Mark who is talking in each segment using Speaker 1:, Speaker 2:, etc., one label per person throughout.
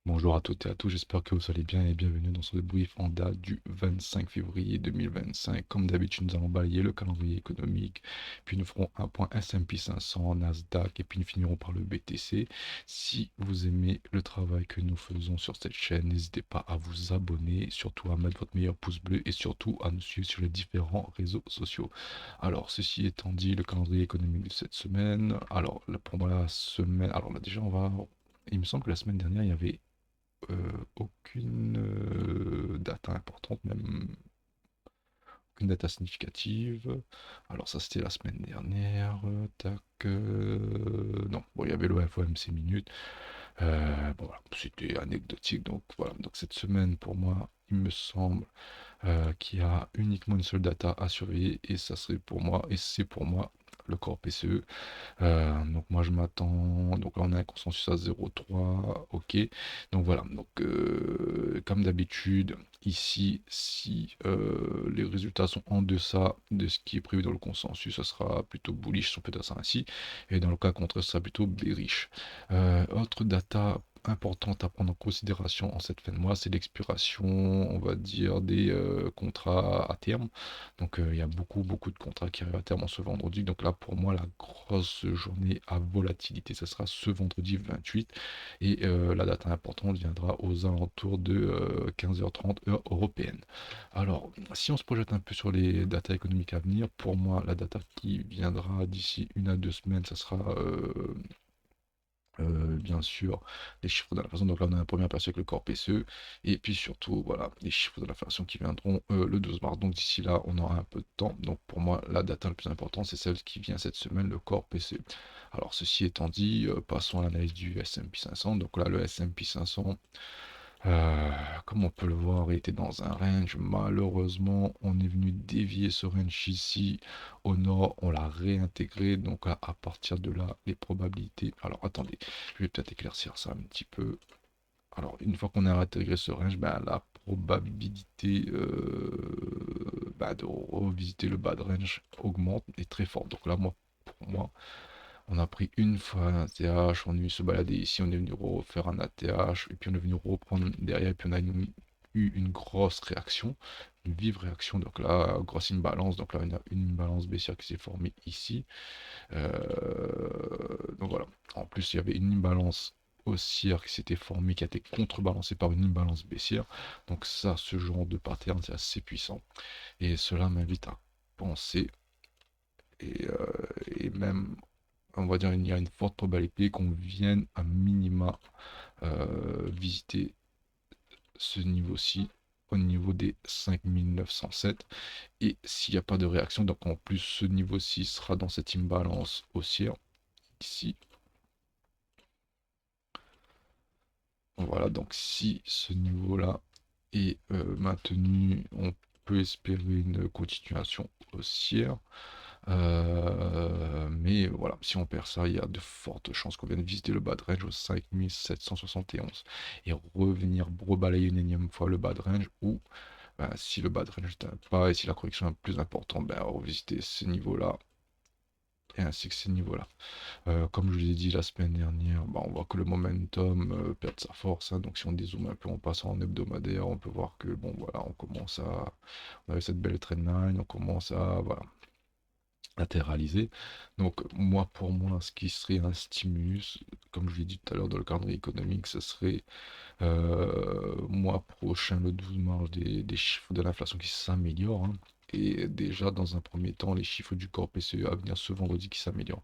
Speaker 1: Bonjour à toutes et à tous, j'espère que vous allez bien et bienvenue dans ce débrief en date du 25 février 2025. Comme d'habitude, nous allons balayer le calendrier économique, puis nous ferons un point S&P 500, Nasdaq et puis nous finirons par le BTC. Si vous aimez le travail que nous faisons sur cette chaîne, n'hésitez pas à vous abonner, surtout à mettre votre meilleur pouce bleu et surtout à nous suivre sur les différents réseaux sociaux. Alors, ceci étant dit, le calendrier économique de cette semaine. Alors, pour moi, la semaine. Alors là, déjà, on va. Il me semble que la semaine dernière, il y avait aucune data importante, même aucune data significative. Alors ça c'était la semaine dernière. Tac. Non, bon, il y avait le FOMC minutes. Bon, voilà, c'était anecdotique. Donc voilà. Donc cette semaine pour moi, il me semble qu'il y a uniquement une seule data à surveiller et ça serait pour moi et c'est pour moi le corps PCE. Donc moi je m'attends, donc là on a un consensus à 0,3, ok. Donc voilà, donc comme d'habitude, ici, si les résultats sont en deçà de ce qui est prévu dans le consensus, ça sera plutôt bullish, si on peut dire ça ainsi, et dans le cas contraire, ça sera plutôt bearish. Autre data importante à prendre en considération en cette fin de mois, c'est l'expiration, on va dire, des contrats à terme. Donc il y a beaucoup de contrats qui arrivent à terme en ce vendredi. Donc là pour moi la grosse journée à volatilité, ce sera ce vendredi 28 et la date importante viendra aux alentours de 15h30 heure européenne. Alors si on se projette un peu sur les datas économiques à venir, pour moi la data qui viendra d'ici 1 à 2 semaines, ça sera bien sûr les chiffres de l'inflation. Donc là, on a un premier aperçu avec le corps PCE. Et puis surtout, voilà, les chiffres de l'inflation qui viendront le 12 mars. Donc d'ici là, on aura un peu de temps. Donc pour moi, la data la plus importante, c'est celle qui vient cette semaine, le corps PCE. Alors ceci étant dit, passons à l'analyse du S&P 500. Donc là, le S&P 500, euh, comme on peut le voir, il était dans un range. Malheureusement, on est venu dévier ce range ici au nord. On l'a réintégré. Donc à partir de là, les probabilités. Alors attendez, je vais peut-être éclaircir ça un petit peu. Alors une fois qu'on a réintégré ce range, ben, la probabilité de revisiter le bas de range augmente et très fort. Donc là, pour moi, on a pris une fois un ATH, on est venu se balader ici, on est venu refaire un ATH, et puis on est venu reprendre derrière, et puis on a eu une grosse réaction, une vive réaction. Donc là, grosse imbalance, donc là, on a une imbalance baissière qui s'est formée ici. Donc voilà. En plus, il y avait une imbalance haussière qui s'était formée, qui a été contrebalancée par une imbalance baissière. Donc ça, ce genre de pattern, c'est assez puissant. Et cela m'invite à penser, et même on va dire il y a une forte probabilité qu'on vienne à minima visiter ce niveau-ci au niveau des 5907. Et s'il n'y a pas de réaction, donc en plus ce niveau-ci sera dans cette imbalance haussière ici. Voilà, donc si ce niveau-là est maintenu, on peut espérer une continuation haussière. Mais voilà, si on perd ça, il y a de fortes chances qu'on vienne visiter le bas de range au 5771 et revenir rebalayer une énième fois le bas de range ou ben, si le bas de range n'atteint pas et si la correction est plus importante, ben, revisiter ces niveaux-là et ainsi que ces niveaux-là. Comme je vous ai dit la semaine dernière, bah, on voit que le momentum perd sa force, hein. Donc si on dézoome un peu, on passe en hebdomadaire, on peut voir que bon voilà, on avait cette belle trendline, on commence à voilà, latéraliser. Donc moi pour moi, ce qui serait un stimulus, comme je l'ai dit tout à l'heure dans le cadre économique, ce serait mois prochain, le 12 mars, des chiffres de l'inflation qui s'améliorent, hein. Et déjà, dans un premier temps, les chiffres du corps PCE à venir ce vendredi qui s'améliorent.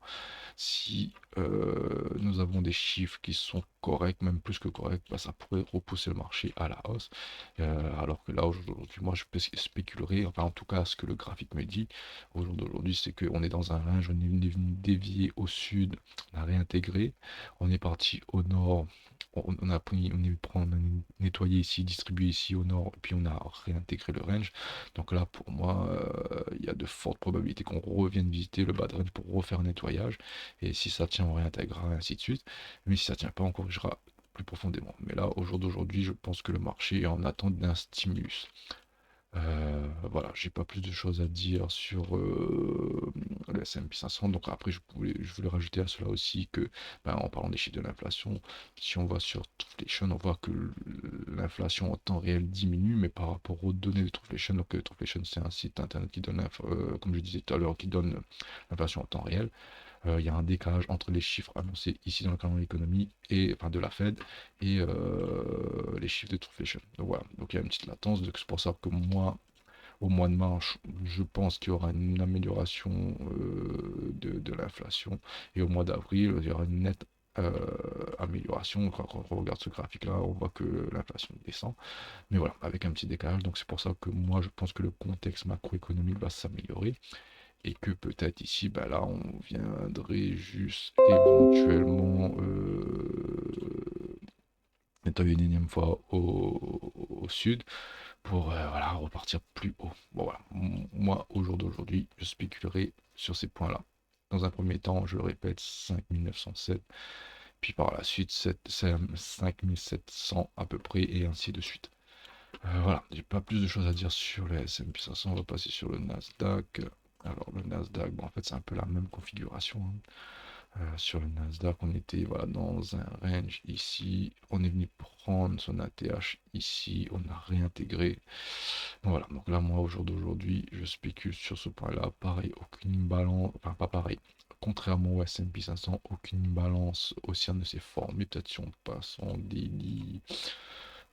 Speaker 1: Si nous avons des chiffres qui sont corrects, même plus que corrects, bah, ça pourrait repousser le marché à la hausse. Alors que là, aujourd'hui, moi, je spéculerai, enfin, en tout cas, ce que le graphique me dit au jour d'aujourd'hui, c'est qu'on est dans un range, on est venu dévier au sud, on a réintégré, on est parti au nord, on a nettoyé ici, distribué ici au nord, et puis on a réintégré le range. Donc là, pour moi, il y a de fortes probabilités qu'on revienne visiter le bas de range pour refaire un nettoyage. Et si ça tient, on réintégrera, et ainsi de suite. Mais si ça tient pas, on corrigera plus profondément. Mais là, au jour d'aujourd'hui, je pense que le marché est en attente d'un stimulus. Voilà, j'ai pas plus de choses à dire sur le S&P 500. Donc après, je voulais rajouter à cela aussi que, ben, en parlant des chiffres de l'inflation, si on voit sur toutes Truflation, on voit que l'inflation en temps réel diminue, mais par rapport aux données de Truflation, donc Truflation c'est un site internet qui donne, comme je disais tout à l'heure, qui donne l'inflation en temps réel. Il y a un décalage entre les chiffres annoncés ici dans le calendrier économique et enfin de la Fed et les chiffres de Truflation. Donc voilà, donc il y a une petite latence, donc c'est pour ça que moi au mois de mars, je pense qu'il y aura une amélioration de l'inflation. Et au mois d'avril, il y aura une nette amélioration. Quand on regarde ce graphique-là, on voit que l'inflation descend. Mais voilà, avec un petit décalage. Donc c'est pour ça que moi, je pense que le contexte macroéconomique va s'améliorer. Et que peut-être ici, bah là, on viendrait juste éventuellement nettoyer une énième fois au sud pour voilà, repartir plus haut. Bon, voilà. Moi, au jour d'aujourd'hui, je spéculerai sur ces points-là. Dans un premier temps, je le répète, 5907, puis par la suite, 5700 à peu près, et ainsi de suite. Voilà, j'ai pas plus de choses à dire sur le S&P 500, on va passer sur le Nasdaq. Alors le Nasdaq, bon, en fait c'est un peu la même configuration, hein. Sur le Nasdaq, on était voilà, dans un range ici, on est venu prendre son ATH ici, on a réintégré. Voilà, donc là, moi, au jour d'aujourd'hui, je spécule sur ce point-là. Pareil, aucune balance, enfin, pas pareil. Contrairement au S&P 500, aucune balance haussière ne s'est formée. Peut-être si on passe en daily,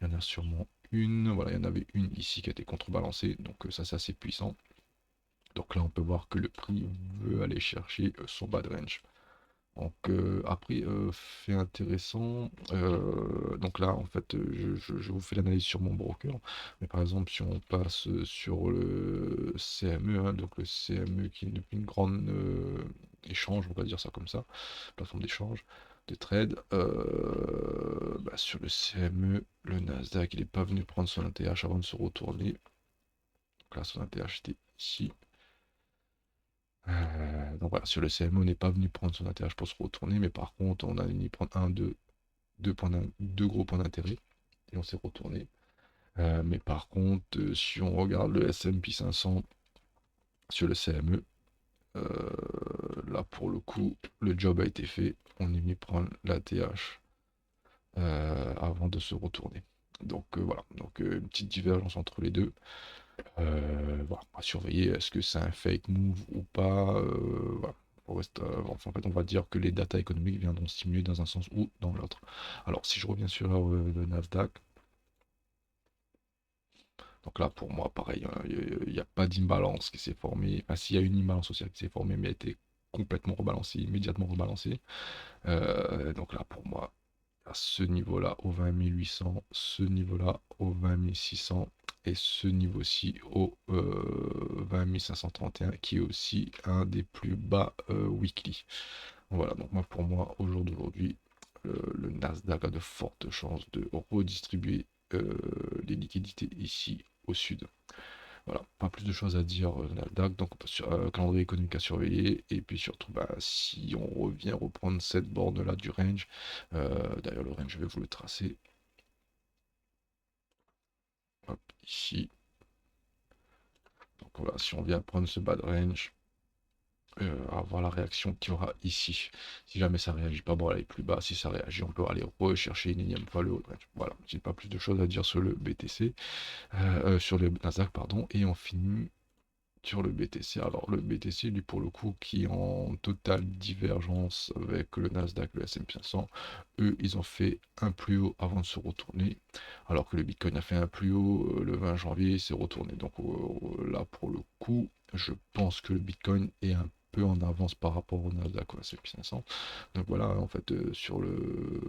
Speaker 1: il y en a sûrement une. Voilà, il y en avait une ici qui a été contrebalancée, donc ça, c'est assez puissant. Donc là, on peut voir que le prix veut aller chercher son bas de range. Donc après, fait intéressant, donc là en fait je vous fais l'analyse sur mon broker, mais par exemple si on passe sur le CME, hein, donc le CME qui est une grande échange, on va dire ça comme ça, plateforme d'échange, de trade, bah, sur le CME, le Nasdaq il n'est pas venu prendre son ATH avant de se retourner, donc là son ATH était ici. Donc voilà, sur le CME, on n'est pas venu prendre son ATH pour se retourner, mais par contre, on a venu prendre deux gros points d'intérêt et on s'est retourné. Mais par contre, si on regarde le S&P 500 sur le CME, là pour le coup, le job a été fait. On est venu prendre l'ATH avant de se retourner. Donc voilà, donc une petite divergence entre les deux. Voilà, à surveiller, est-ce que c'est un fake move ou pas, voilà. Enfin, en fait, on va dire que les data économiques viendront stimuler dans un sens ou dans l'autre. Alors, si je reviens sur le Nasdaq, donc là, pour moi, pareil, hein, il n'y a pas d'imbalance qui s'est formée. Enfin, s'il y a une imbalance sociale qui s'est formée, mais elle a été complètement rebalancée, immédiatement rebalancée. Donc là, pour moi, à ce niveau-là au 20 800, ce niveau-là au 20 600 et ce niveau-ci au 20 531 qui est aussi un des plus bas weekly. Voilà, donc moi pour moi au jour d'aujourd'hui, le Nasdaq a de fortes chances de redistribuer les liquidités ici au sud. Voilà, pas plus de choses à dire Nasdaq, donc sur calendrier économique à surveiller, et puis surtout bah, si on revient reprendre cette borne là du range, d'ailleurs le range je vais vous le tracer, hop, ici, donc voilà, si on vient prendre ce bas de range, à voir la réaction qu'il y aura ici. Si jamais ça réagit pas, bon, elle est plus bas. Si ça réagit, on peut aller rechercher une énième fois le haut de range. Voilà, j'ai pas plus de choses à dire sur le BTC, sur le Nasdaq, pardon, et on finit sur le BTC. Alors le BTC, lui pour le coup, qui est en totale divergence avec le Nasdaq, le S&P 500, eux, ils ont fait un plus haut avant de se retourner, alors que le Bitcoin a fait un plus haut le 20 janvier, il s'est retourné. Donc là, pour le coup, je pense que le Bitcoin est un peu en avance par rapport au Nasdaq ou au S&P 500. Donc voilà, en fait, sur le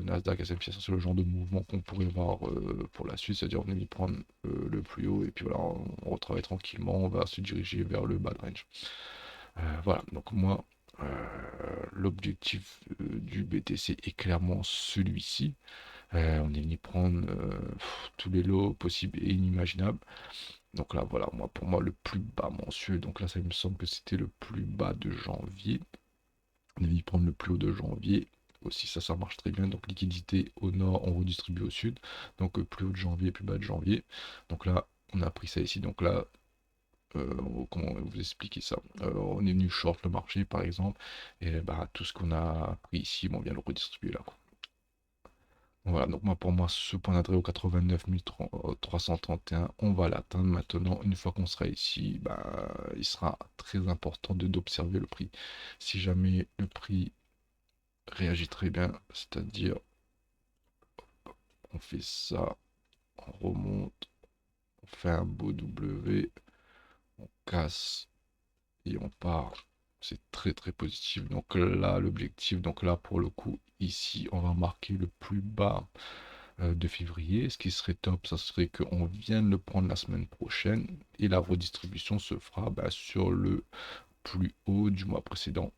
Speaker 1: Nasdaq, S&P 500, c'est le genre de mouvement qu'on pourrait voir pour la suite, c'est-à-dire on est mis prendre le plus haut et puis voilà, on retravaille tranquillement, on va se diriger vers le bas de range. Voilà, donc moi, l'objectif du BTC est clairement celui-ci. On est venu prendre tous les lots possibles et inimaginables. Donc là, voilà, moi, pour moi, le plus bas mensuel, donc là, ça il me semble que c'était le plus bas de janvier. On est venu prendre le plus haut de janvier. Aussi, ça marche très bien. Donc, liquidité au nord, on redistribue au sud. Donc, plus haut de janvier, plus bas de janvier. Donc là, on a pris ça ici. Donc là, comment vous expliquer ça? On est venu short le marché, par exemple. Et bah, tout ce qu'on a pris ici, bon, on vient le redistribuer là, quoi. Voilà, donc moi pour moi ce point d'entrée au 89 331, on va l'atteindre maintenant. Une fois qu'on sera ici, bah, il sera très important d'observer le prix. Si jamais le prix réagit très bien, c'est-à-dire on fait ça, on remonte, on fait un beau W, on casse et on part. C'est très très positif. Donc là, l'objectif, donc là pour le coup, ici, on va marquer le plus bas de février. Ce qui serait top, ça serait qu'on vienne le prendre la semaine prochaine et la redistribution se fera bah, sur le plus haut du mois précédent.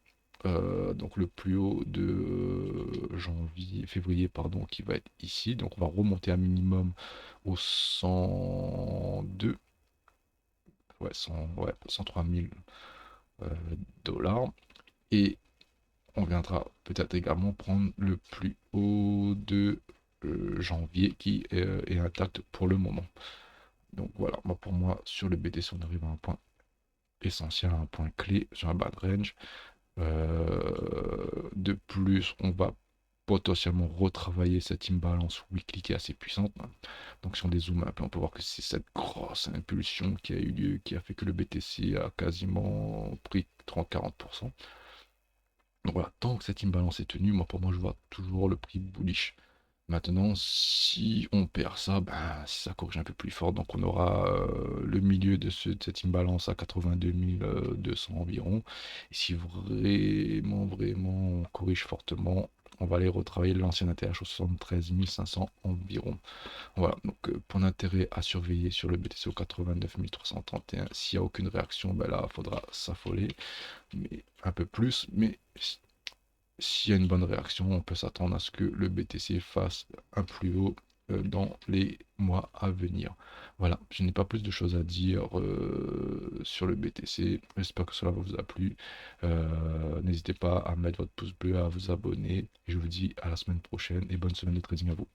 Speaker 1: Donc le plus haut de février, pardon, qui va être ici. Donc on va remonter un minimum au 102, ouais, 103 000 dollars. Et on viendra peut-être également prendre le plus haut de janvier qui est intact pour le moment. Donc voilà, moi pour moi, sur le BTC, on arrive à un point essentiel, à un point clé sur un bad range. De plus, on va potentiellement retravailler cette imbalance weekly qui est assez puissante. Donc si on dézoome un peu, on peut voir que c'est cette grosse impulsion qui a eu lieu, qui a fait que le BTC a quasiment pris 30-40%. Donc voilà, tant que cette imbalance est tenue, moi pour moi je vois toujours le prix bullish. Maintenant, si on perd ça, ben, ça corrige un peu plus fort. Donc, on aura le milieu de cette imbalance à 82 200 environ. Et si vraiment, vraiment on corrige fortement, on va aller retravailler l'ancien ATH au 73 500 environ. Voilà, donc point d'intérêt à surveiller sur le BTC au 89 331. S'il n'y a aucune réaction, ben là, il faudra s'affoler, mais un peu plus. Mais s'il y a une bonne réaction, on peut s'attendre à ce que le BTC fasse un plus haut dans les mois à venir. Voilà, je n'ai pas plus de choses à dire sur le BTC. J'espère que cela vous a plu. N'hésitez pas à mettre votre pouce bleu, à vous abonner. Et je vous dis à la semaine prochaine et bonne semaine de trading à vous.